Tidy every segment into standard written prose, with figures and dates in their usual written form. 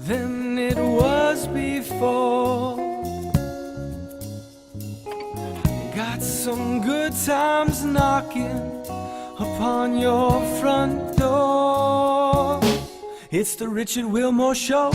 than it was before. Got some good times knocking upon your front door. It's the Richard Wilmore Show.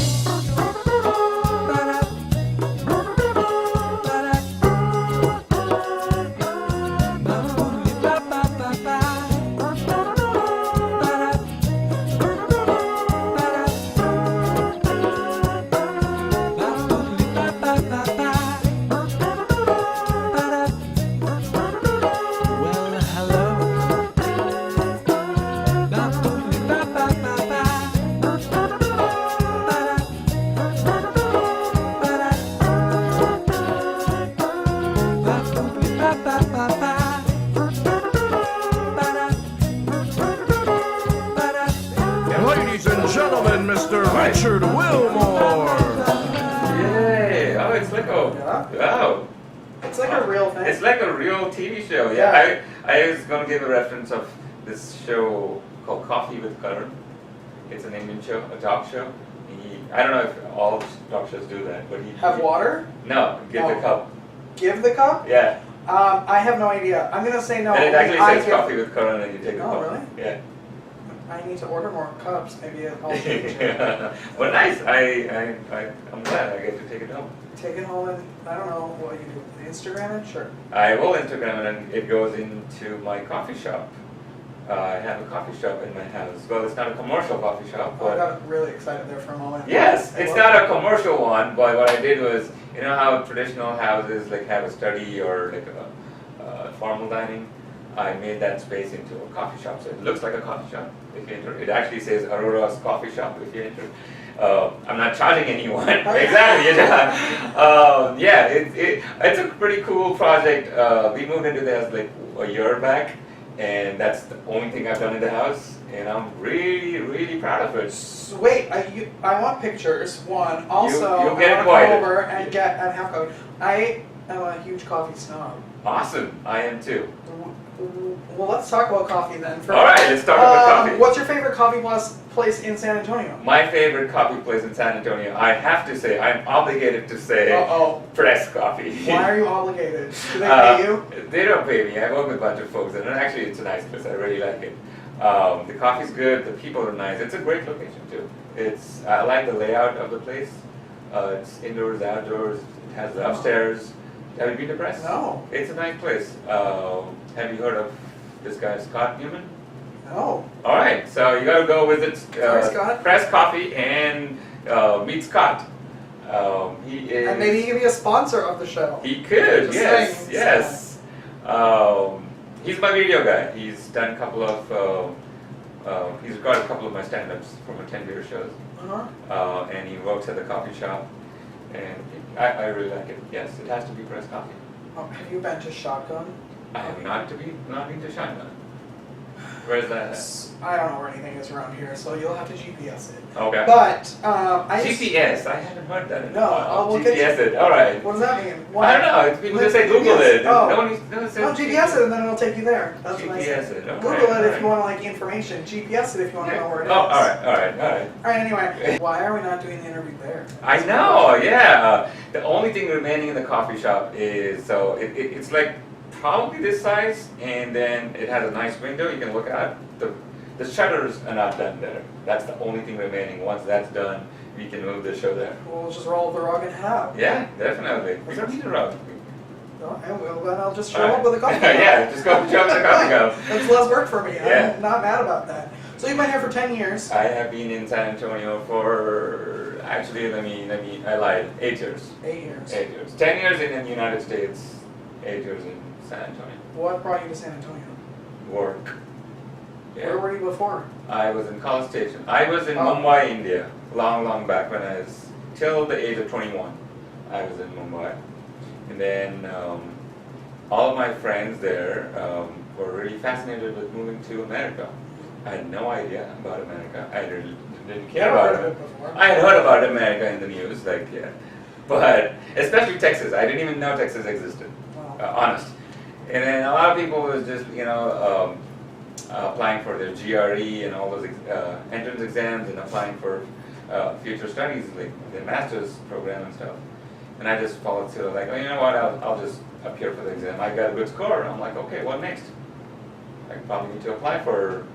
Mr. Richard Wilmore. Yay! Oh, it's like a wow. It's like a real thing. It's like a real TV show. Yeah. I was gonna give a reference of this show called Coffee with Karan. It's an Indian show, a talk show. I don't know if all talk shows do that, but he have water. No, give the cup. Give the cup. Yeah. I have no idea. I'm gonna say no. And it actually says Coffee with Karan, and you take a cup. Oh, really? Yeah. I need to order more cups. Maybe I'll take it. Yeah. Well, nice. I'm glad I get to take it home. Take it home and I don't know what you do. Instagram it? Sure. I will Instagram it, and it goes into my coffee shop. I have a coffee shop in my house. Well, it's not a commercial coffee shop, but I got really excited there for a moment. yes, it's not a commercial one. But what I did was, you know how traditional houses like have a study or like a formal dining. I made that space into a coffee shop, so it looks like a coffee shop if you enter. It actually says Arora's Coffee Shop if you enter. I'm not charging anyone. Exactly. Yeah, it's a pretty cool project. We moved into the house like a year back, and that's the only thing I've done in the house, and I'm really, really proud of it. So wait, I want pictures. One. Also, you get I want to come over and have coffee. I am a huge coffee snob. Awesome. I am too. Well, let's talk about coffee then. All right, let's talk about coffee. What's your favorite coffee place in San Antonio? My favorite coffee place in San Antonio, I have to say, I'm obligated to say, Press Coffee. Why are you obligated? Do they pay you? They don't pay me. I work with a bunch of folks, and actually it's a nice place. I really like it. The coffee's good. The people are nice. It's a great location too. I like the layout of the place. It's indoors, outdoors. It has the upstairs. Have you been to Press? No. It's a nice place. Have you heard of this guy, Scott Newman? No. All right, so you got to go visit Press Coffee and meet Scott. He is. And maybe he can be a sponsor of the show. He could. Just yes. He's my video guy. He's done a couple of. He's recorded a couple of my stand-ups for my Tanveer shows. And he works at the coffee shop. And I really like it. Yes, it has to be Press Coffee. Have you been to Shotgun? I have not been to Shotgun. Where's that at? I don't know where anything is around here, so you'll have to GPS it. Okay. But GPS? I haven't heard that in No, a while. we'll GPS get it. All right. What does that mean? I don't know. People just say Google it. Oh. No one says GPS it and then it'll take you there. That's what I GPS say. it. Okay. Google it if you want like information. GPS it if you want to know where it is. Oh, all right. All right. Anyway, why are we not doing the interview there? I know. Yeah. The only thing remaining in the coffee shop is it's like probably this size, and then it has a nice window you can look out. The shutters are not done there. That's the only thing remaining. Once that's done, we can move the show there. We'll just roll the rug and have. Yeah, definitely. We don't need a rug. No, I will, then I'll just show up with a coffee cup. Yeah, just go show up with a coffee cup. That's less work for me. Yeah. I'm not mad about that. So you've been here for 10 years. I have been in San Antonio for, actually, I lied, 8 years. 8 years. 8 years. 10 years in the United States, 8 years in San Antonio. What brought you to San Antonio? Work. Yeah. Where were you before? I was in College Station. I was in Mumbai, India, long back when I was, till the age of 21. I was in Mumbai. And then all of my friends there were really fascinated with moving to America. I had no idea about America. I really didn't care about it. I had heard about America in the news, but especially Texas. I didn't even know Texas existed, honest. And then a lot of people was just, applying for their GRE and all those entrance exams and applying for future studies, like the master's program and stuff. And I just followed through, like, oh, you know what, I'll just appear for the exam. I got a good score. I'm like, okay, what next? I probably need to apply for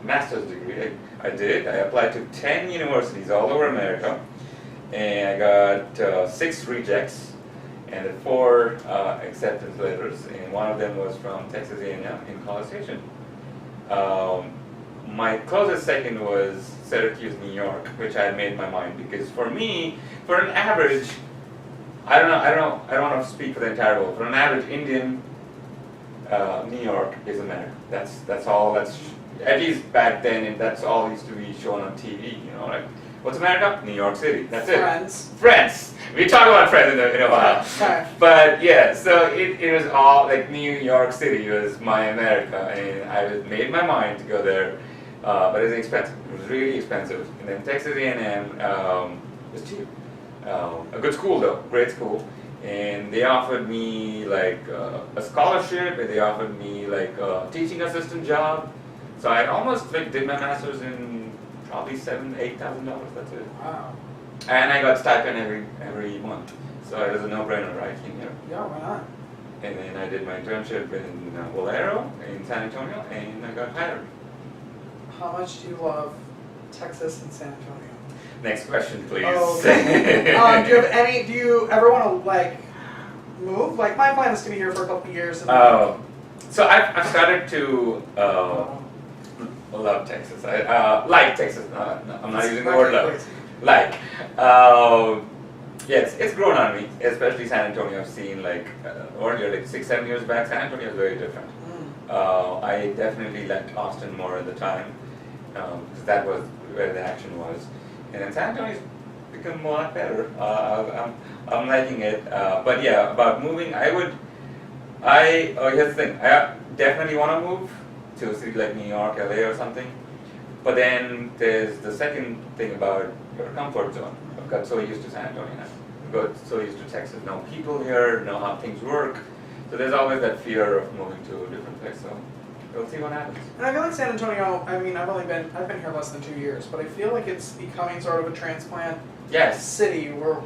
master's degree. I did. I applied to 10 universities all over America, and I got 6 rejects and 4 acceptance letters, and one of them was from Texas A&M in College Station. My closest second was Syracuse, New York, which I had made my mind, because for me, for an average, I don't want to speak for the entire world. For an average Indian, New York is America. That's all. That's at least back then. That's all used to be shown on TV. You know, like what's America? New York City. That's it. Friends. We talk about Friends in a while. Okay. But yeah, so it was all like New York City was my America, and I made my mind to go there. But it was expensive. It was really expensive. And then Texas A&M was cheap. A good school though, great school. And they offered me like a scholarship, and they offered me like a teaching assistant job. So I almost like did my master's in probably $7,000-8,000. That's it. Wow. And I got stipend every month. So it was a no-brainer, right? Came here. Yeah, why not? And then I did my internship in Wilmore in San Antonio, and I got hired. How much do you love Texas and San Antonio? Next question, please. Oh, okay. Do you ever want to like move? Like my plan is to be here for a couple of years. And so I've started to love Texas. I like Texas. I'm not using the word love. Like, yes, it's grown on me, especially San Antonio. I've seen like earlier, like 6-7 years back, San Antonio is very different. I definitely liked Austin more at the time, because that was where the action was. And then San Antonio's become a lot better. I'm liking it. But yeah, about moving, here's the thing. I definitely want to move to a city like New York, LA or something. But then there's the second thing about your comfort zone. I've got so used to San Antonio now. I've got so used to Texas. Know people here, know how things work. So there's always that fear of moving to a different place. So we'll see what happens. And I feel like San Antonio, I mean, I've been here less than 2 years, but I feel like it's becoming sort of a transplant city where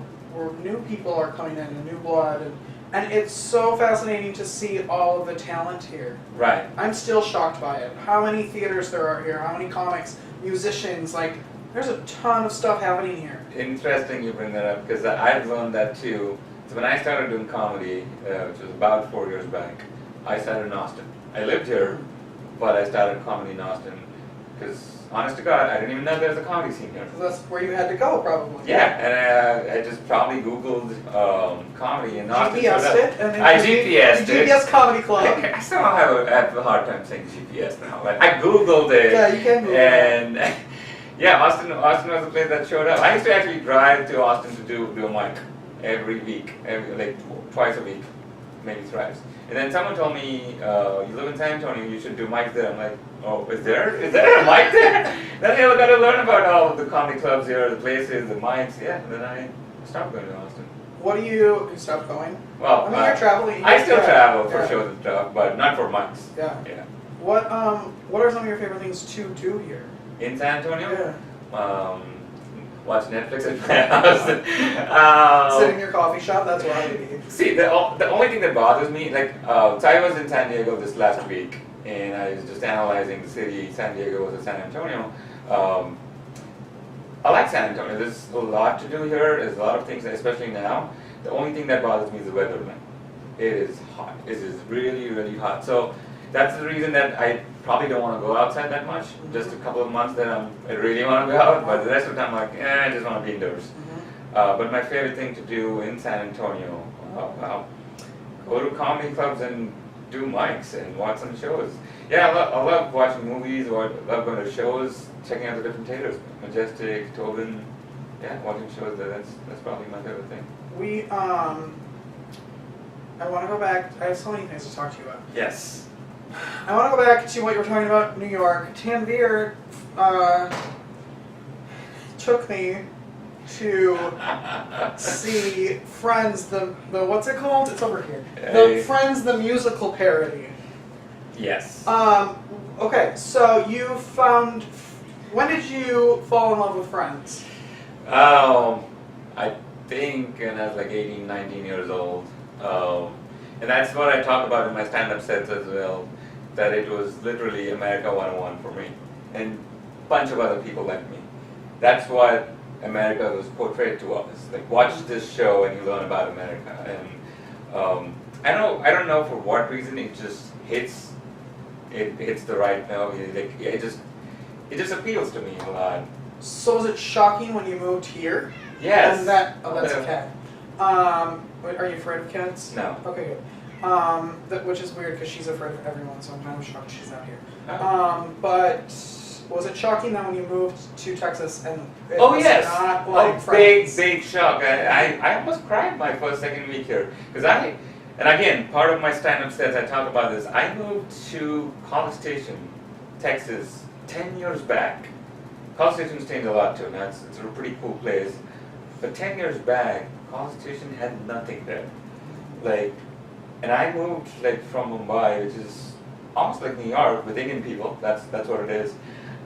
new people are coming in, and new blood, and it's so fascinating to see all of the talent here. Right. I'm still shocked by it. How many theaters there are here, how many comics, musicians, like, there's a ton of stuff happening here. Interesting you bring that up, because I've learned that too. So when I started doing comedy, which was about 4 years back, I started in Austin. I lived here, but I started comedy in Austin, because honest to God, I didn't even know there was a comedy scene here. So that's where you had to go, probably. Yeah, and I just probably Googled comedy in Austin. GPS'd it? And I GPS'd it. GPS Comedy Club. I still have a hard time saying GPS now. But I Googled it. Yeah, you can Google it. And yeah, Austin was the place that showed up. I used to actually drive to Austin to do a mic every week, like twice a week, maybe thrice. And then someone told me, you live in San Antonio, you should do mics there. I'm like, oh, is there a mic there? Then I got to learn about all the comedy clubs here, the places, the mics. Yeah, and then I stopped going to Austin. You stopped going? Well, I mean, you're traveling. I still travel for shows and stuff, but not for mics. Yeah. Yeah. What are some of your favorite things to do here? In San Antonio? Yeah. Watch Netflix at my house. Sit in your coffee shop, that's what I need. See, the only thing that bothers me, like, so I was in San Diego this last week, and I was just analyzing the city, San Diego versus San Antonio. I like San Antonio. There's a lot to do here. There's a lot of things, especially now. The only thing that bothers me is the weather, man. It is hot. It is really, really hot. So that's the reason that I probably don't want to go outside that much. Just a couple of months that I really want to go out, but the rest of the time I'm like, I just want to be indoors. But my favorite thing to do in San Antonio, go to comedy clubs and do mics and watch some shows. Yeah, I love watching movies, or I love going to shows, checking out the different theaters, Majestic, Tobin. Yeah, watching shows. That's probably my favorite thing. I want to go back. I have so many things to talk to you about. Yes. I want to go back to what you were talking about, New York. Tanveer took me to see Friends, the what's it called? It's over here. The Friends, the musical parody. Yes. Okay, so you found When did you fall in love with Friends? I think when I was like 18, 19 years old. And that's what I talk about in my stand-up sets as well, that it was literally America 101 for me. And a bunch of other people like me. That's what America was portrayed to us. Like, watch this show and you learn about America. And I don't know for what reason it just hits the right note. Like, it just appeals to me a lot. So was it shocking when you moved here? Yes. And that's a cat. Are you afraid of cats? No. Okay, good. Which is weird because she's afraid of everyone, so I'm kind of shocked she's out here. Oh. But was it shocking that when you moved to Texas and it Oh was yes, not like big Friends? shock. I almost cried my second week here because and again, part of my stand-up sets I talk about this. I moved to College Station, Texas, 10 years back. College Station's changed a lot too. Now it's a pretty cool place, but 10 years back, College Station had nothing there. Like, and I moved like from Mumbai, which is almost like New York with Indian people. That's what it is.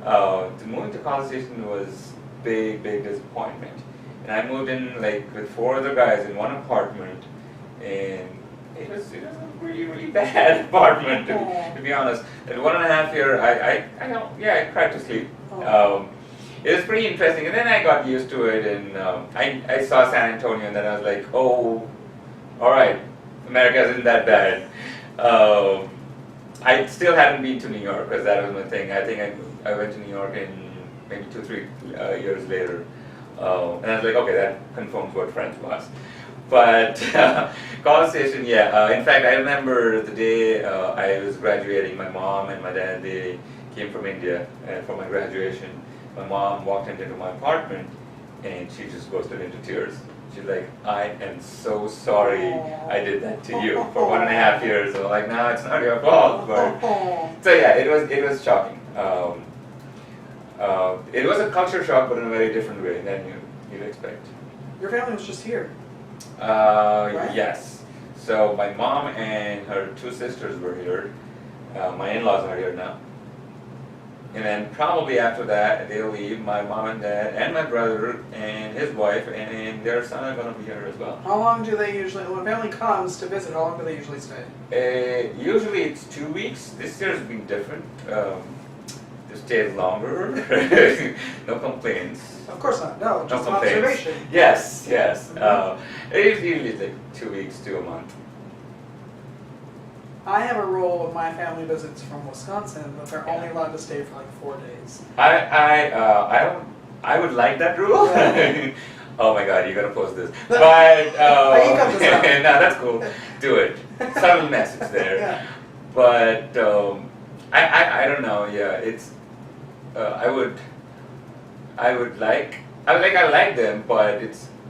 To moving to College Station was big disappointment. And I moved in like with 4 other guys in one apartment, and it was a really bad apartment to be honest. At 1.5 years, I cried to sleep. It was pretty interesting, and then I got used to it, and I saw San Antonio, and then I was like, oh, all right, America isn't that bad. I still hadn't been to New York because that was my thing. I think I went to New York in maybe 2-3 years later, and I was like, okay, that confirms what Friends was. But College Station, yeah. In fact, I remember the day I was graduating. My mom and my dad, they came from India for my graduation. My mom walked into my apartment and she just bursted into tears. She's like, I am so sorry I did that to you for 1.5 years. So I'm like, no, it's not your fault. But so yeah, it was shocking. It was a culture shock, but in a very different way than you'd expect. Your family was just here. Right? Yes. So my mom and her 2 sisters were here. My in-laws are here now. And then probably after that, they'll leave. My mom and dad and my brother and his wife and their son are going to be here as well. How long do they usually, when family comes to visit, how long do they usually stay? Usually it's 2 weeks. This year's been different. They stayed longer. No complaints. Of course not. No, just an complaints. observation. Yes. It usually is like 2 weeks to a month. I have a rule with my family visits from Wisconsin that they're only allowed to stay for like 4 days. I would like that rule. Yeah. Oh my God, you gotta post this. But You cut this out. no, that's cool. Do it. Subtle message there. Yeah. But I don't know. Yeah, it's I like them, but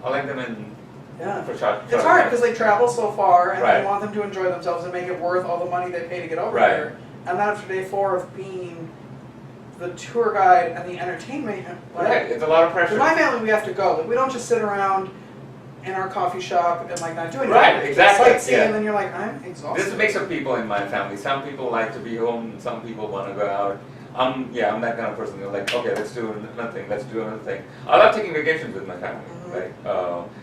I like them in. Yeah. For short, It's hard because they travel so far and Right. you want them to enjoy themselves and make it worth all the money they pay to get over Right. here. And then after day 4 of being the tour guide and the entertainment, like, Right, it's a lot of pressure. with my family, we have to go. Like, we don't just sit around in our coffee shop and like not do anything. Right, exactly, Sightseeing, yeah. and then you're like, I'm exhausted. This is a mix of people in my family. Some people like to be home, some people want to go out. I'm that kind of person. You're like, okay, let's do another thing, let's do another thing. I love taking vacations with my family, right?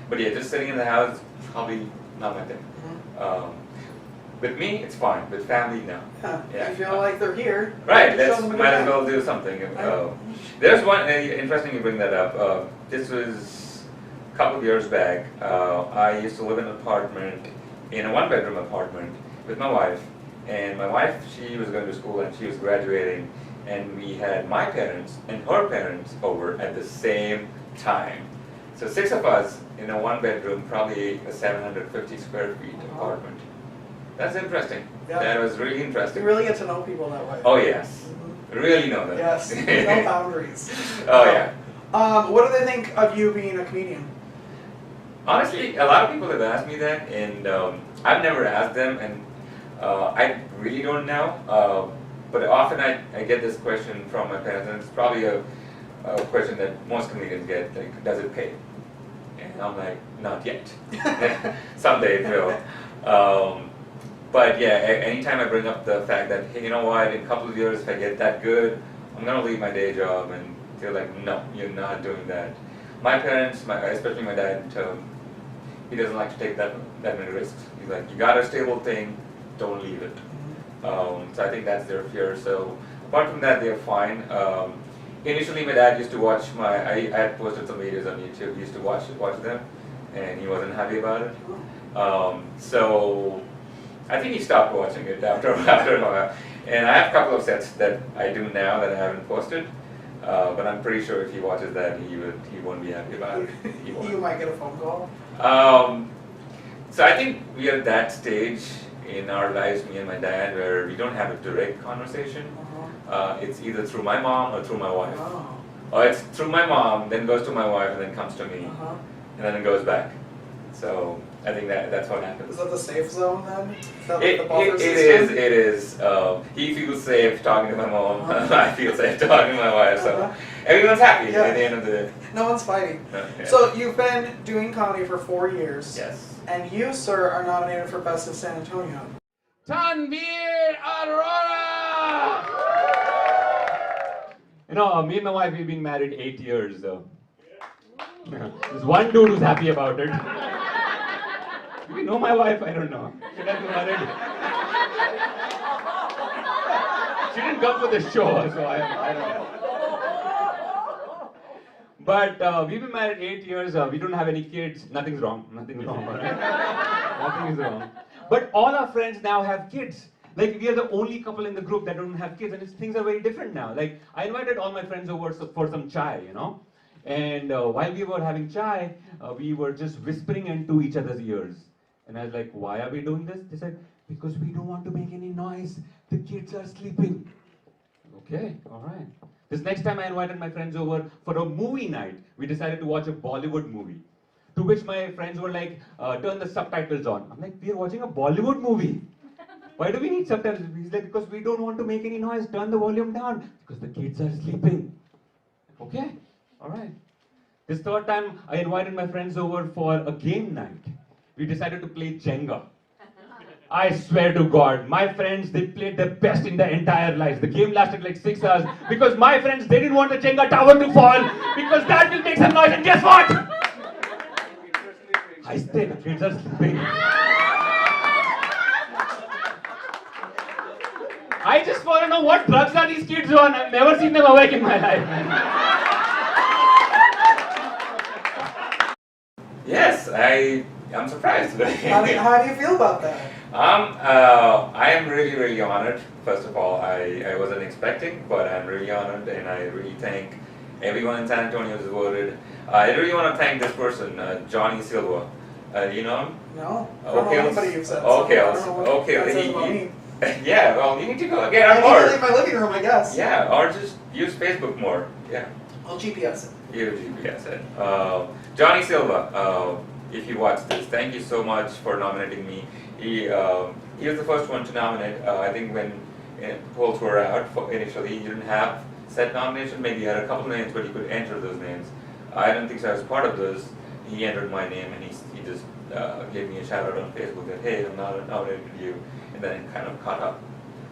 But yeah, just sitting in the house, probably not my thing. With me, it's fine. With family, no. Yeah. You feel like they're here. Right, show let's them a good might as time. well do something. There's one, interesting you bring that up. This was a couple of years back. I used to live in an apartment, in a 1-bedroom apartment with my wife. And my wife, she was going to school and she was graduating. And we had my parents and her parents over at the same time. So 6 of us in a 1-bedroom, probably a 750 square feet apartment. That's interesting. Yeah. That was really interesting. You really get to know people that way. Oh yes, really know that. Yes, no boundaries. Oh yeah. What do they think of you being a comedian? Honestly, a lot of people have asked me that, and I've never asked them, and I really don't know. But often I get this question from my parents, and it's probably a question that most comedians get, like, does it pay? And I'm like, not yet. Someday it will. But yeah, anytime I bring up the fact that, hey, you know what, in a couple of years if I get that good, I'm going to leave my day job and they're like, no, you're not doing that. My parents, especially my dad, he doesn't like to take that many risks. He's like, you got a stable thing, don't leave it. So I think that's their fear. So apart from that, they're fine. Initially, my dad used to watch I had posted some videos on YouTube. He used to watch them, and he wasn't happy about it. So I think he stopped watching it after a while. And I have a couple of sets that I do now that I haven't posted. But I'm pretty sure if he watches that, he won't be happy about it. You might get a phone call. So I think we are at that stage in our lives, me and my dad, where we don't have a direct conversation. It's either through my mom or through my wife. Or it's through my mom, then goes to my wife, and then comes to me, and then it goes back. So I think that's what happens. Is that the safe zone then? It is. He feels safe talking to my mom. I feel safe talking to my wife. So everyone's happy at the end of the day. No one's fighting. Yeah. So you've been doing comedy for 4 years. Yes. And you, sir, are nominated for Best of San Antonio. Tanveer Arora! You know, me and my wife, we've been married 8 years. There's one dude who's happy about it. Do you know my wife? I don't know. Should I be married? She didn't come for the show, so I don't know. But we've been married 8 years. We don't have any kids. Nothing's wrong. Nothing's wrong. Nothing is wrong. But all our friends now have kids. Like, we are the only couple in the group that don't have kids, and things are very different now. Like, I invited all my friends over for some chai, you know. And while we were having chai, we were just whispering into each other's ears. And I was like, why are we doing this? They said, because we don't want to make any noise. The kids are sleeping. Okay, all right. This next time I invited my friends over for a movie night. We decided to watch a Bollywood movie. To which my friends were like, turn the subtitles on. I'm like, we are watching a Bollywood movie. Why do we need subtitles? He's like, because we don't want to make any noise. Turn the volume down. Because the kids are sleeping. Okay, all right. This third time, I invited my friends over for a game night. We decided to play Jenga. I swear to God, my friends, they played their best in their entire lives. The game lasted like 6 hours because my friends, they didn't want the Jenga tower to fall because that will make some noise, and guess what? I stayed, the kids are sleeping. I just want to know what drugs are these kids on. I've never seen them awake in my life, man. Yes, I'm surprised. How do you feel about that? I am really, really honored. First of all, I wasn't expecting, but I'm really honored, and I really thank everyone in San Antonio who's voted. I really want to thank this person, Johnny Silva. Do you know him? No. I don't know anybody you've said. Okay. Yeah, well, you need to go get on I board. need to leave my living room, I guess. Yeah, or just use Facebook more. Yeah. I'll GPS it. You GPS it. Johnny Silva, if you watch this, thank you so much for nominating me. He was the first one to nominate. I think when polls were out initially, he didn't have set nomination. Maybe he had a couple names, but he could enter those names. I don't think so. I was part of those. He entered my name, and he just gave me a shout out on Facebook that, hey, I'm not nominated you, and then it kind of caught up.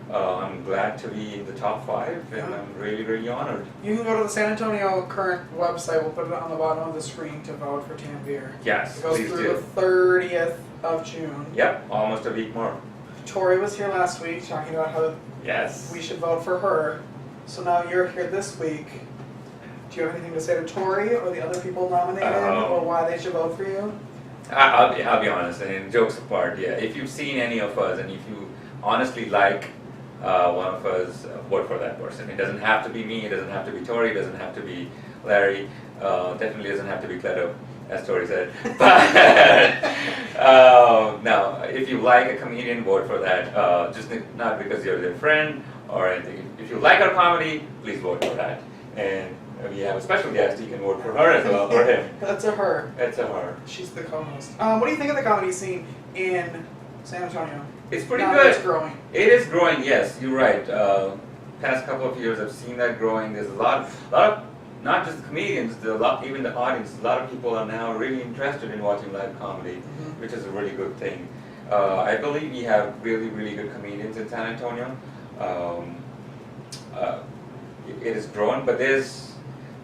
I'm glad to be in the top 5, and I'm really, really honored. You can go to the San Antonio Current website. We'll put it on the bottom of the screen to vote for Tanveer. Yes, it goes please through do. the 30th of June. Yep, almost a week more. Tori was here last week talking about how we should vote for her. So now you're here this week. Do you have anything to say to Tori or the other people nominated, or why they should vote for you? I'll be honest, and jokes apart, yeah. If you've seen any of us, and if you honestly like one of us, vote for that person. It doesn't have to be me, it doesn't have to be Tori, it doesn't have to be Larry, definitely doesn't have to be Cleto, as Tori said. But no, if you like a comedian, vote for that. Just not because you're their friend or anything. If you like our comedy, please vote for that. And we have a special guest, you can vote for her as well, or him. That's a her. It's a her. She's the co-host. What do you think of the comedy scene in San Antonio? It's pretty now good. It's growing. It is growing, yes, you're right. Past couple of years I've seen that growing. There's a lot of not just comedians, even the audience, a lot of people are now really interested in watching live comedy, which is a really good thing. I believe we have really, really good comedians in San Antonio. It has grown, but there's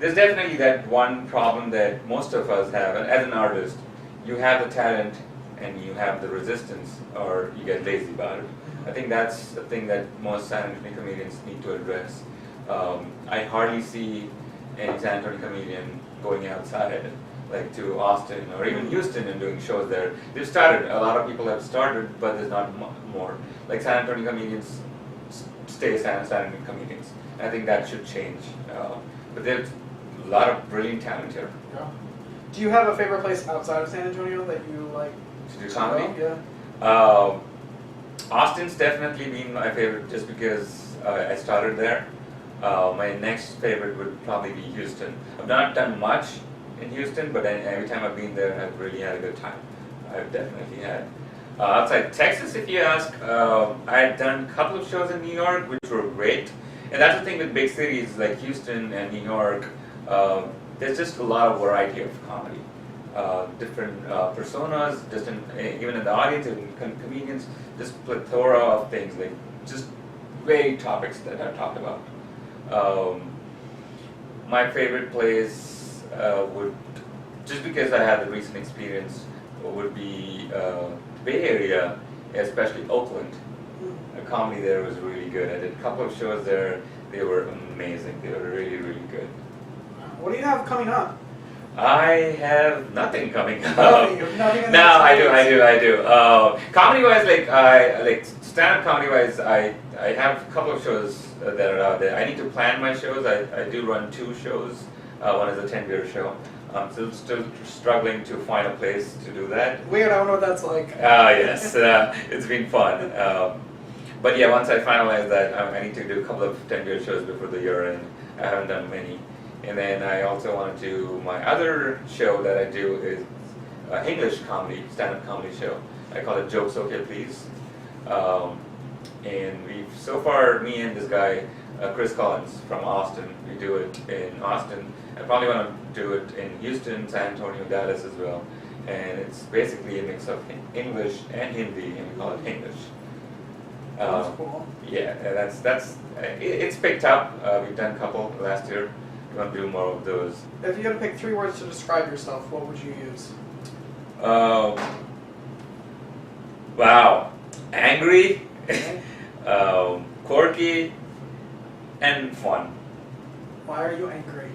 there's definitely that one problem that most of us have, and as an artist, you have the talent and you have the resistance, or you get lazy about it. I think that's the thing that most San Antonio comedians need to address. I hardly see any San Antonio comedian going outside, like to Austin or even Houston and doing shows there. They've started, a lot of people have started, but there's not more. Like San Antonio comedians stay San Antonio comedians. I think that should change. But there's a lot of brilliant talent here. Yeah. Do you have a favorite place outside of San Antonio that you like to do comedy? Yeah. Austin's definitely been my favorite just because I started there. My next favorite would probably be Houston. I've not done much in Houston, but every time I've been there, I've really had a good time. I've definitely had. Outside Texas, if you ask, I had done a couple of shows in New York, which were great. And that's the thing with big cities like Houston and New York. There's just a lot of variety of comedy. Different personas, even in the audience, and comedians, just plethora of things, like just varied topics that I've talked about. My favorite place would, just because I had the recent experience, would be Bay Area, especially Oakland. The comedy there was really good. I did a couple of shows there. They were amazing. They were really, really good. What do you have coming up? I have nothing coming up. Nothing in No, I do. Comedy-wise, like stand-up comedy-wise, I have a couple of shows that are out there. I need to plan my shows. I do run 2 shows. One is a Tanveer show. I'm still struggling to find a place to do that. Weird, I don't know what that's like. Yes, it's been fun. But yeah, once I finalize that, I need to do a couple of Tanveer shows before the year end. I haven't done many. And then I also want to do my other show that I do is English comedy, stand-up comedy show. I call it Jokes Okay Please. And we've, so far, me and this guy, Chris Collins from Austin, we do it in Austin. I probably want to do it in Houston, San Antonio, Dallas as well. And it's basically a mix of English and Hindi, and we call it English. That's cool. Yeah, it's picked up. We've done a couple last year. We want to do more of those. If you had to pick 3 words to describe yourself, what would you use? Wow. Angry, quirky, and fun. Why are you angry?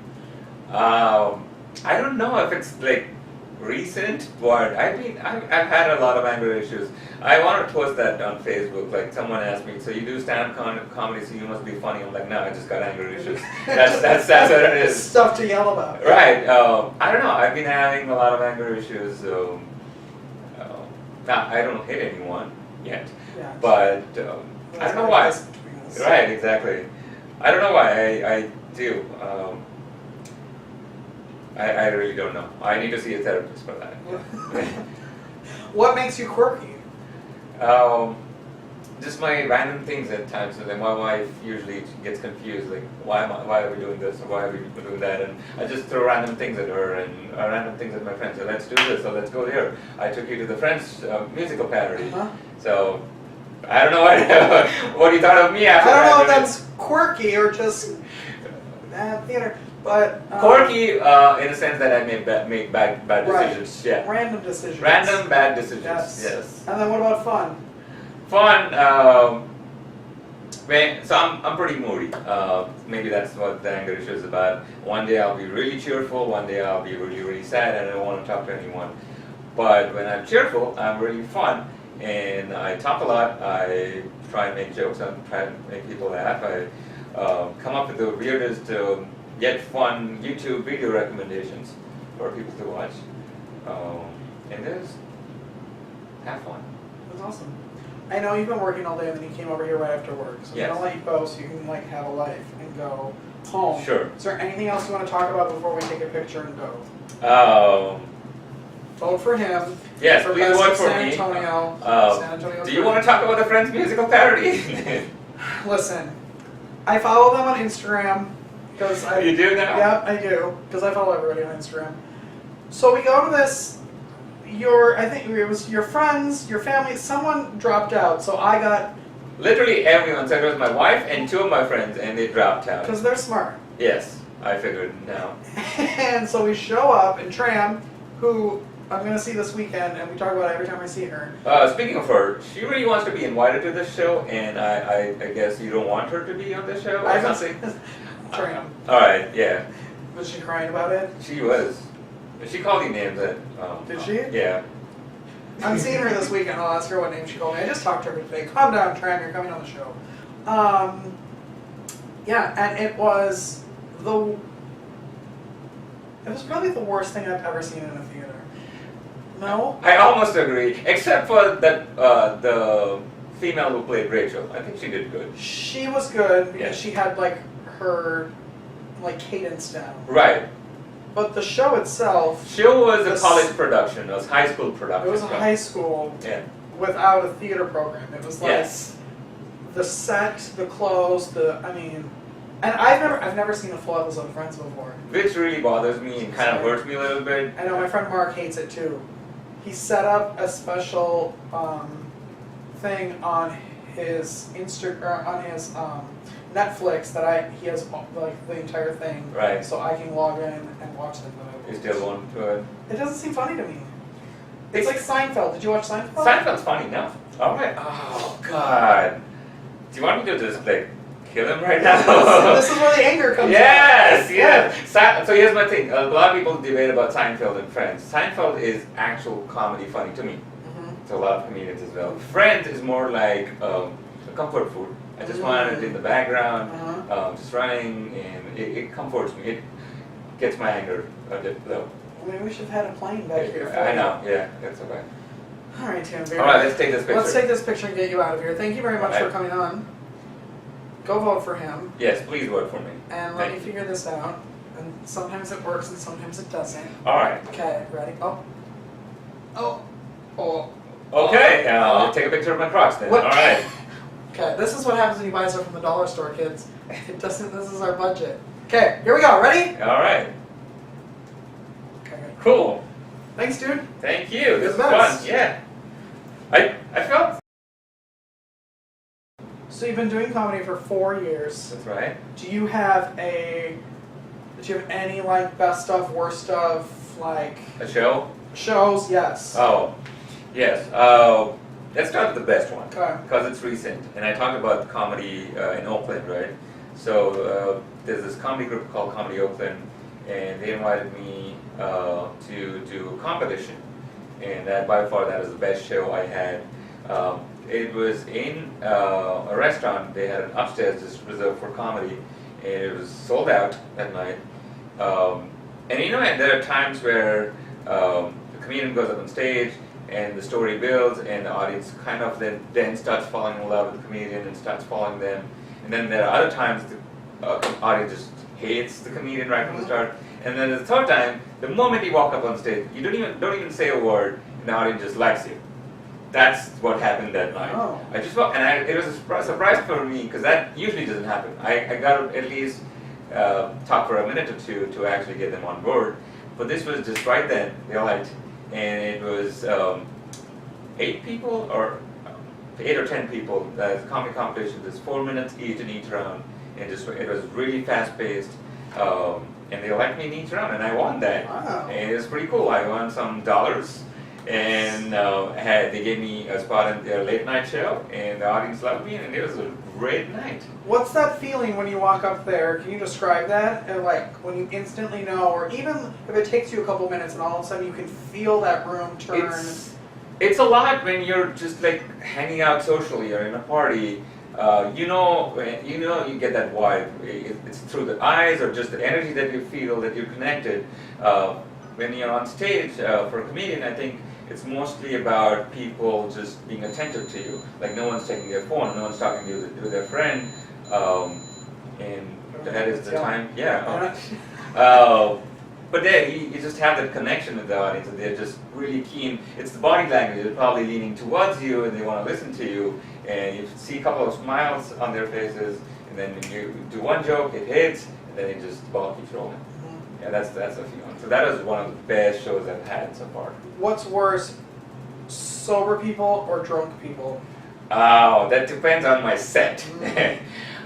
I don't know if it's like recent, but I've had a lot of anger issues. I want to post that on Facebook. Like someone asked me, so you do stand-up comedy, so you must be funny. I'm like, no, I just got anger issues. That's what it is. Stuff to yell about. Right. I don't know. I've been having a lot of anger issues. I don't hit anyone yet, Yeah. But I don't know why. Us. Right. Exactly. I don't know why I do. I really don't know. I need to see a therapist for that. What makes you quirky? Just my random things at times. So then my wife usually gets confused, like why are we doing this or why are we doing that? And I just throw random things at her and random things at my friends. So let's do this. So let's go there. I took you to the French musical parody. So I don't know what you thought of me after that. I don't know if that's quirky or just theater. But quirky in a sense that I made bad decisions. Right. Yeah. Random decisions. Random bad decisions. Yes. And then what about fun? Fun. So I'm pretty moody. Maybe that's what the anger issue is about. One day I'll be really cheerful. One day I'll be really, really sad, and I don't want to talk to anyone. But when I'm cheerful, I'm really fun, and I talk a lot. I try and make jokes. I try and make people laugh. I come up with the weirdest yet fun YouTube video recommendations for people to watch. And just have fun. That's awesome. I know you've been working all day and then you came over here right after work. So Yes. I'm going to let you go so you can have a life and go home. Sure. Is there anything else you want to talk about before we take a picture and go? Vote for him. Yes, for please best vote of for San me. Antonio. San Antonio. Do you want to talk about the Friends musical parody? Listen, I follow them on Instagram. You do now? Yeah, I do. Because I follow everybody on Instagram. So we go to this. I think it was your friends, your family. Someone dropped out, so I got. Literally everyone. So it was my wife and 2 of my friends, and they dropped out. Because they're smart. Yes. I figured no. And so we show up, and Tram, who I'm going to see this weekend, and we talk about it every time I see her. Speaking of her, she really wants to be invited to this show, and I guess you don't want her to be on this show? I haven't seen Tram. Alright, yeah. Was she crying about it? She was. She called you names that. Did she? Yeah. I'm seeing her this weekend. I'll ask her what name she called me. I just talked to her today. Calm down, Tram. You're coming on the show. Yeah, and it was probably the worst thing I've ever seen in a theater. No? I almost agree, except for that the female who played Rachel. I think she did good. She was good because Yeah. she had like her cadence down. Right. But the show itself, Show was a college production. It was high school production. it was a high school Yeah. without a theater program. It was like Yes. the set, the clothes, and I've never seen a full episode of Friends before. Which really bothers me and kind of hurts me a little bit. I know my friend Mark hates it too. He set up a special thing on his Netflix that he has like the entire thing, Right. so I can log in and watch it. You still want to it? It doesn't seem funny to me. It's like Seinfeld. Did you watch Seinfeld? Seinfeld's funny, no? Alright. Oh, God. Do you want me to just, like, kill him right now? This is where the anger comes Yes, out. yes. So here's my thing. A lot of people debate about Seinfeld and Friends. Seinfeld is actual comedy funny to me. Mm-hmm. To a lot of comedians as well. Friends is more like a comfort food. I just want it in the background, just running, and it comforts me. It gets my anger a bit low. Maybe we should have had a plane back here. I know, yeah, that's okay. All right, Tanveer. All right, let's take this picture. Let's take this picture and get you out of here. Thank you very much for coming on. Go vote for him. Yes, please vote for me. And let me figure this out. And sometimes it works and sometimes it doesn't. All right. Okay, ready? Oh. Okay, I'll take a picture of my Crocs then. What? All right. Okay, this is what happens when you buy stuff from the dollar store, kids. It doesn't. This is our budget. Okay, here we go. Ready? All right. Okay. Cool. Thanks, dude. Thank you. You're This the is best. fun. Yeah. I felt. So you've been doing comedy for 4 years. That's right. Do you have any like best of, worst of, like A show? shows? Yes. Oh, yes. Let's start with the best one. Okay. Because it's recent, and I talked about comedy in Oakland, right? So there's this comedy group called Comedy Oakland, and they invited me to do a competition, and by far that is the best show I had. It was in a restaurant. They had an upstairs just reserved for comedy, and it was sold out that night. And you know, and there are times where the comedian goes up on stage, and the story builds, and the audience kind of then starts falling in love with the comedian and starts following them. And then there are other times the audience just hates the comedian right from the start. And then the third time, the moment you walk up on stage, you don't even say a word, and the audience just likes you. That's what happened that night. Oh. I just walked, and it was a surprise for me because that usually doesn't happen. I got to at least talk for a minute or two to actually get them on board. But this was just right then. They liked, and it was 8 people or 8 or 10 people. It's a comedy competition. There's 4 minutes each in each round, and it was really fast paced. And they liked me in each round, and I won that. Wow. And it was pretty cool. I won some dollars. And they gave me a spot in their late night show, and the audience loved me, and it was a great night. What's that feeling when you walk up there? Can you describe that? And like when you instantly know, or even if it takes you a couple minutes and all of a sudden you can feel that room turn. It's a lot when you're just like hanging out socially or in a party. You get that vibe. It's through the eyes or just the energy that you feel that you're connected. When you're on stage for a comedian, I think it's mostly about people just being attentive to you. Like no one's taking their phone, no one's talking to their friend, and that is the time. Yeah. But then you just have that connection with the audience, and they're just really keen. It's the body language. They're probably leaning towards you, and they want to listen to you. And you see a couple of smiles on their faces, and then when you do one joke, it hits, and then it just the ball keeps rolling. Yeah, that's a feeling. So that was one of the best shows I've had so far. What's worse, sober people or drunk people? Oh, that depends on my set.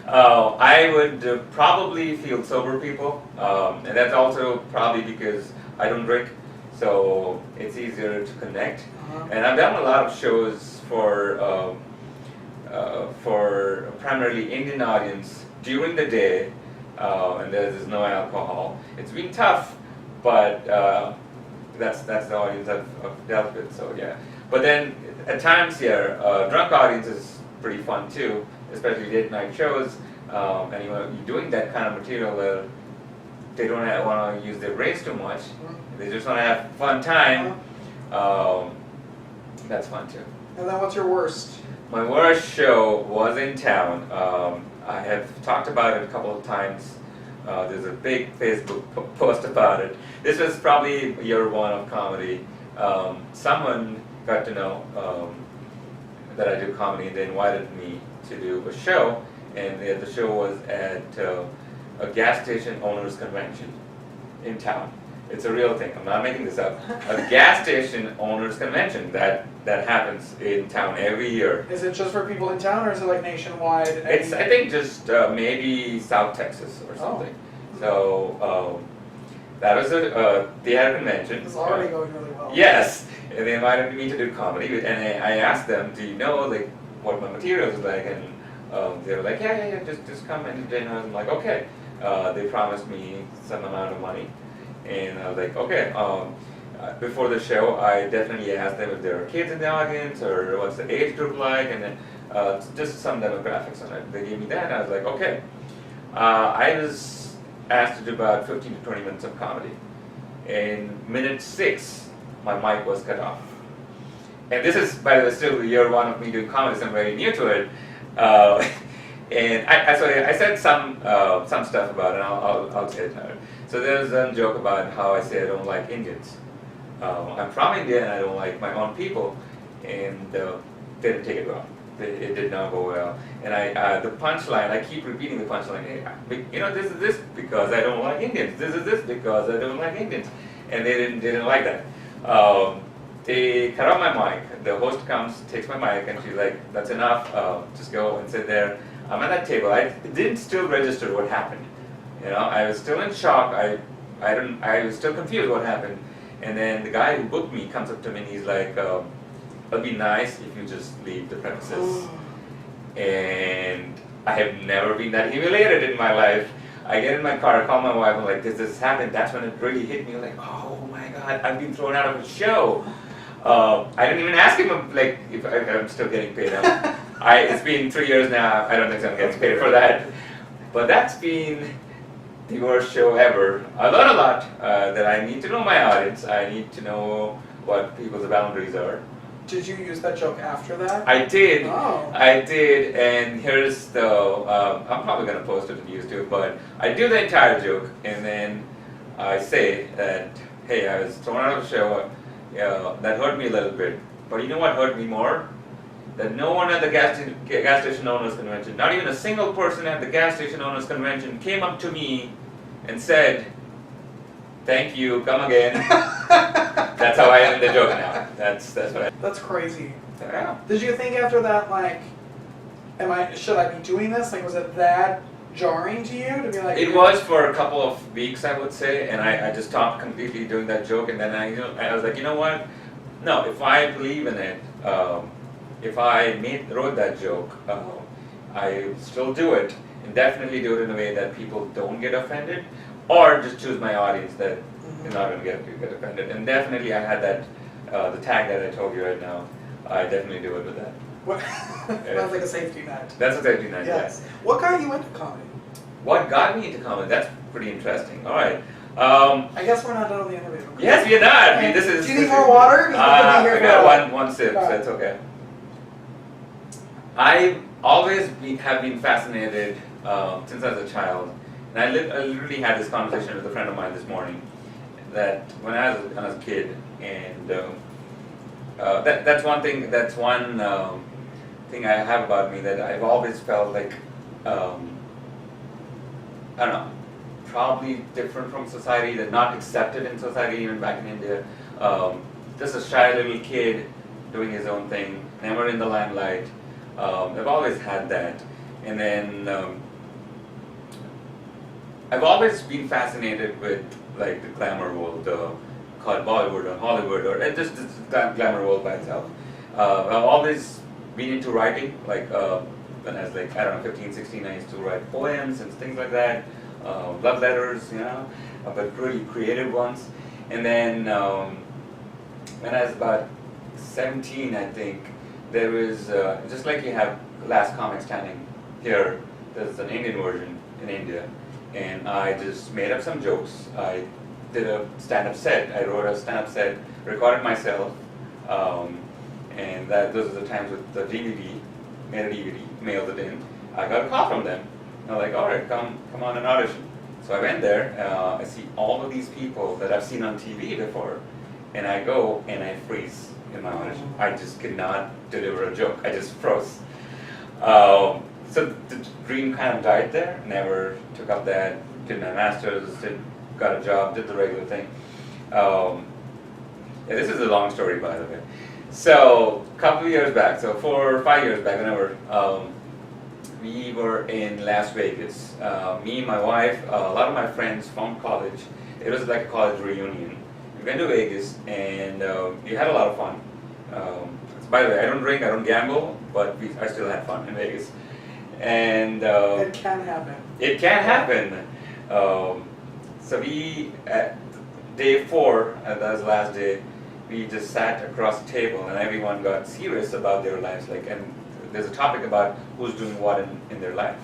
I would probably feel sober people, and that's also probably because I don't drink, so it's easier to connect. And I've done a lot of shows for primarily Indian audience during the day, and there's no alcohol. It's been tough, but that's the audience I've dealt with. So yeah, but then at times here, drunk audience is pretty fun too, especially late night shows, and you're doing that kind of material where they don't want to use their brains too much. They just want to have fun time. That's fun too. And then what's your worst? My worst show was in town. I have talked about it a couple of times. There's a big Facebook post about it. This was probably year one of comedy. Someone got to know that I do comedy, and they invited me to do a show, and the show was at a gas station owners convention in town. It's a real thing. I'm not making this up. A gas station owners convention that happens in town every year. Is it just for people in town, or is it like nationwide? It's I think just maybe South Texas or something. So that was they had a convention. It's already going really well. Yes, and they invited me to do comedy, and I asked them, do you know like what my materials is like? And they were like, yeah, just come and dinner. I'm like, okay. They promised me some amount of money. And I was like, okay. Before the show, I definitely asked them if there are kids in the audience or what's the age group like, and then just some demographics on it. They gave me that, and I was like, okay. I was asked to do about 15 to 20 minutes of comedy. In minute 6, my mic was cut off. And this is, by the way, still year one of me doing comedy, so I'm very new to it. And I said some stuff about it, and I'll say it now. So there's a joke about how I say I don't like Indians. I'm from India and I don't like my own people, and they didn't take it well. It did not go well. And the punchline, I keep repeating the punchline. Hey, this is this because I don't like Indians. This is this because I don't like Indians, and they didn't like that. They cut off my mic. The host comes, takes my mic, and she's like, "That's enough. Just go and sit there." I'm at that table. I didn't still register what happened. I was still in shock. I was still confused what happened. And then the guy who booked me comes up to me and he's like, it'll be nice if you just leave the premises. And I have never been that humiliated in my life. I get in my car, I call my wife, I'm like, this happened. That's when it really hit me. Like, oh my God, I've been thrown out of a show. I didn't even ask him like if I'm still getting paid. It's been 3 years now. I don't think I'm getting paid for that. But that's been the worst show ever. I learned a lot that I need to know my audience. I need to know what people's boundaries are. Did you use that joke after that? I did. Oh. I did, and here's the, I'm probably going to post it on YouTube, but I do the entire joke, and then I say that, hey, I was thrown out of the show, that hurt me a little bit, but you know what hurt me more? That no one at the gas station owners convention, not even a single person at the gas station owners convention came up to me and said, thank you, come again. That's how I end the joke now. That's what I... That's crazy. Yeah. Did you think after that, like, should I be doing this? Like, was it that jarring to you to be like? It was for a couple of weeks, I would say, and I just stopped completely doing that joke, and then I was like, you know what? No, if I believe in it, if I wrote that joke, I still do it, and definitely do it in a way that people don't get offended, or just choose my audience that is not going to get offended. And definitely I had that, the tag that I told you right now, I definitely do it with that. Sounds like a safety net. That's a safety net, yes. What got you into comedy? What got me into comedy? That's pretty interesting. All right. I guess we're not done with the interview. Yes, we're not. I mean, this is. Do you need more water? I got one sip, so it's okay. I always have been fascinated since I was a child, and I literally had this conversation with a friend of mine this morning. That when I was a kid, and that's one thing. That's one thing I have about me, that I've always felt like I don't know, probably different from society, that not accepted in society, even back in India. Just a shy little kid doing his own thing, never in the limelight. I've always had that. And then I've always been fascinated with like the glamour world, called Bollywood or Hollywood, or just the glamour world by itself. I've always been into writing, like when I was like, I don't know, 15, 16, I used to write poems and things like that, love letters, you know, but really creative ones. And then when I was about 17, I think, there was, just like you have Last Comic Standing here, there's an Indian version in India, and I just made up some jokes. I did a stand-up set, I wrote a stand-up set, recorded myself, and those are the times with the DVD, made a DVD, mailed it in. I got a call from them. They're like, all right, come on an audition. So I went there, I see all of these people that I've seen on TV before, and I go and I freeze in my audition. I just could not deliver a joke, I just froze. So the dream kind of died there, never took up that, did my master's, got a job, did the regular thing. Yeah, this is a long story, by the way. So, a couple of years back, so 4 or 5 years back, whenever, we were in Las Vegas. Me, my wife, a lot of my friends from college. It was like a college reunion. We went to Vegas, and we had a lot of fun. By the way, I don't drink, I don't gamble, but I still had fun in Vegas. And it can happen. It can happen. So we, at day 4, that was the last day, we just sat across the table and everyone got serious about their lives. Like, and there's a topic about who's doing what in their life.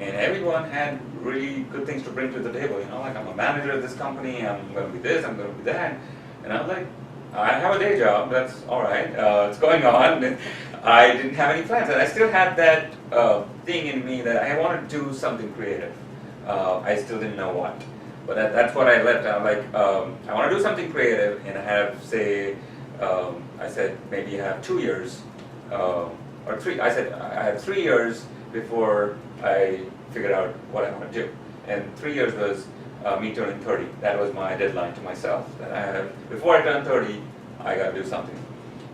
And everyone had really good things to bring to the table. You know, like, I'm a manager of this company, I'm going to be this, I'm going to be that. And I was like, I have a day job, that's all right, it's going on. I didn't have any plans, and I still had that thing in me that I want to do something creative. I still didn't know what. But that's what I left. I'm like, I want to do something creative, and I have, say, I said maybe I have 2 years, or 3. I said I have 3 years before I figured out what I want to do. And 3 years was me turning 30. That was my deadline to myself. That I have, before I turn 30, I got to do something.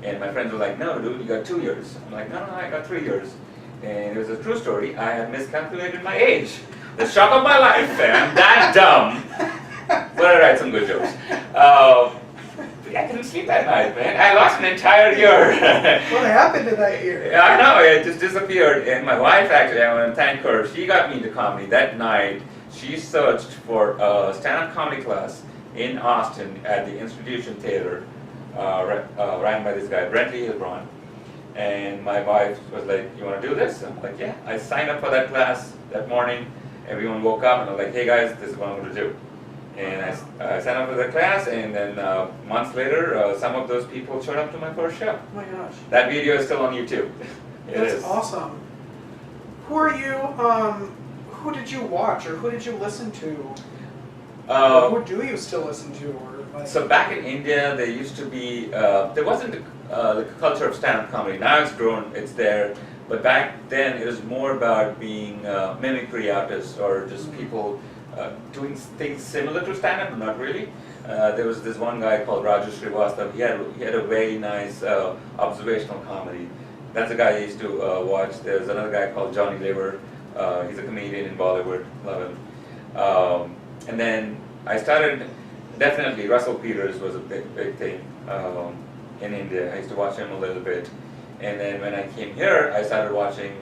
And my friends were like, no, dude, you got 2 years. I'm like, no, I got 3 years. And it was a true story. I had miscalculated my age. The shock of my life, and I'm that dumb. But I write some good jokes. I couldn't sleep that night, man. I lost an entire year. What happened to that year? I know, it just disappeared. And my wife, actually, I want to thank her. She got me into comedy that night. She searched for a stand-up comedy class in Austin at the Institution Theater, ran by this guy, Brentley Hilbron. And my wife was like, you want to do this? I'm like, yeah. I signed up for that class that morning. Everyone woke up and I was like, hey guys, this is what I'm going to do. And I signed up for the class, and then months later, some of those people showed up to my first show. Oh my gosh. That video is still on YouTube. That's awesome. Who are you, who did you watch, or who did you listen to? Or who do you still listen to? Or like, so back in India, there used to be, there wasn't the culture of stand-up comedy. Now it's grown, it's there. But back then, it was more about being mimicry artists, or just people doing things similar to stand-up, but not really. There was this one guy called Raju Srivastava. He had a very nice observational comedy. That's a guy I used to watch. There's another guy called Johnny Lever. He's a comedian in Bollywood. Love him. And then I started, definitely Russell Peters was a big thing in India. I used to watch him a little bit. And then when I came here, I started watching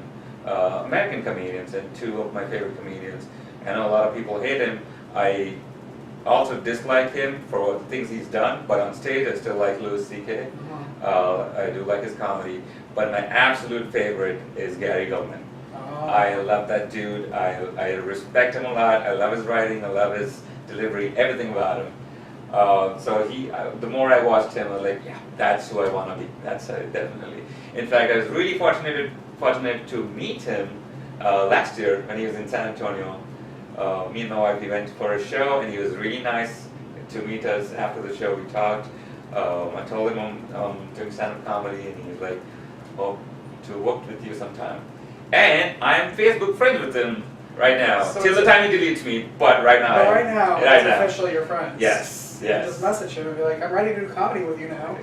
American comedians, and 2 of my favorite comedians. I know a lot of people hate him. I also dislike him for the things he's done, but on stage I still like Louis C.K. I do like his comedy, but my absolute favorite is Gary Gulman. I love that dude. I respect him a lot. I love his writing. I love his delivery, everything about him. So the more I watched him, I was like, yeah, that's who I want to be. That's definitely. In fact, I was really fortunate to meet him last year when he was in San Antonio. Me and my wife, we went for a show, and he was really nice to meet us after the show. We talked. I told him I'm doing stand-up comedy, and he was like, hope to work with you sometime. And I'm Facebook friends with him right now, so till the time he deletes me, but right now. But right now, he's officially your friend. Yes, yes. Just message him and be like, I'm ready to do comedy with you now.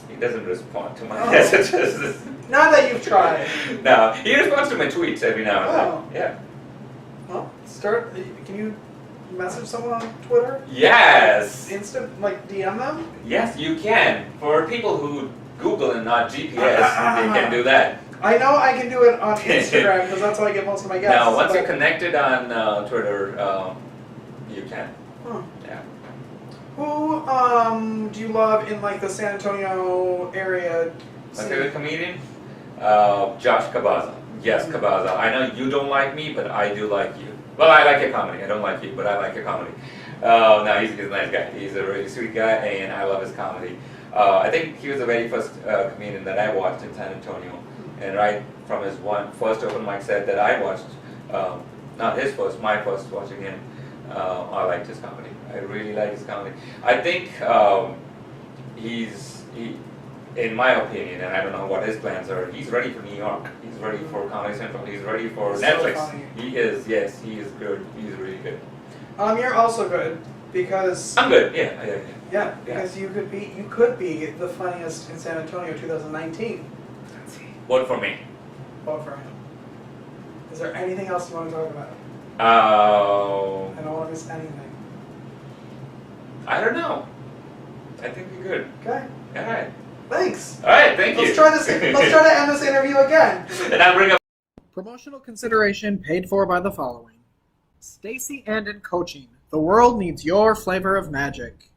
He doesn't respond to my messages. Not that you've tried. No, he responds to my tweets every now and then. Yeah. Well, can you message someone on Twitter? Yes. Instant, like DM them? Yes, you can. For people who Google and not GPS, they can do that. I know I can do it on Instagram because that's how I get most of my guests. Now, once you're connected on Twitter, you can. Huh. Yeah. Who do you love in like the San Antonio area? My favorite comedian? Josh Cabaza. Yes, Cabaza. I know you don't like me, but I do like you. Well, I like your comedy. I don't like you, but I like your comedy. No, he's a nice guy. He's a really sweet guy, and I love his comedy. I think he was the very first comedian that I watched in San Antonio. And right from his first open mic set that I watched, not his first, my first watching him, I liked his comedy. I really like his comedy. I think in my opinion, and I don't know what his plans are, he's ready for New York. He's ready for Comedy Central. He's ready for Netflix. So funny. He is, yes, he is good. He's really good. You're also good because I'm good, yeah. yeah, because you could be the funniest in San Antonio 2019. Vote for me. Vote for him. Is there anything else you want to talk about? I don't want to miss anything. I don't know. I think we're good. Okay. All right. Thanks. All right, thank you. Let's try to end this interview again. And I'll bring up Promotional consideration paid for by the following. Stacy and Coaching. The world needs your flavor of magic.